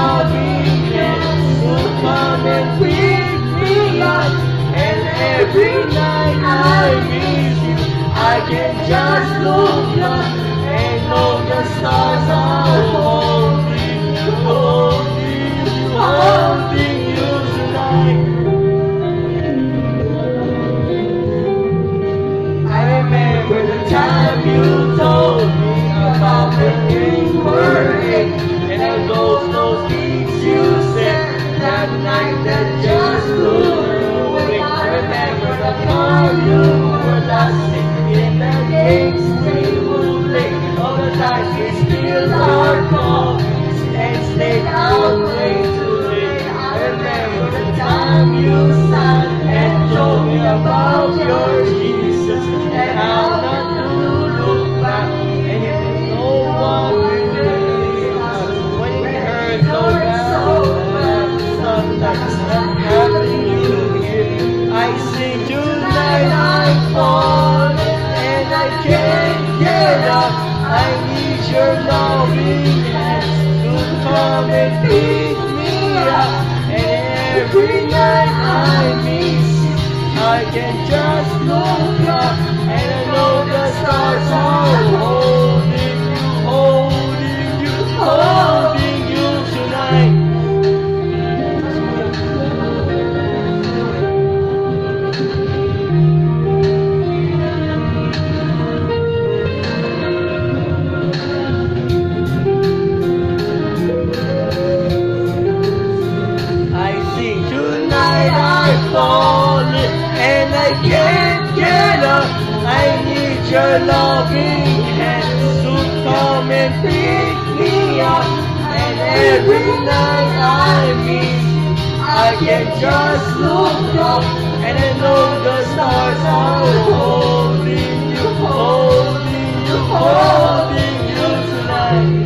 loving hands will come and pick me up. And every night I miss you, I can just look up and know the stars are holding you, holding you, holding you tonight. I remember the time you told me about the things were in, and those things you said that night that just blew away. I remember the car you were lasting in the games we would play. All the times we spilled our coffees and stayed out way too late. I remember the time you sat and told me about your Jesus and how not to look back. And if no one will us when it hurts so bad, sometimes not having you here. I sing tonight, I'm falling and I can't get up. I need your loving hands to come and pick me up. And every night I miss you, I can just look up and I know the stars are holding you, holding you, holding you tonight. Falling and I can't get up. I need your loving hands to come and pick me up. And every night I miss you, I can just look up and I know the stars are holding you, holding you, holding you tonight.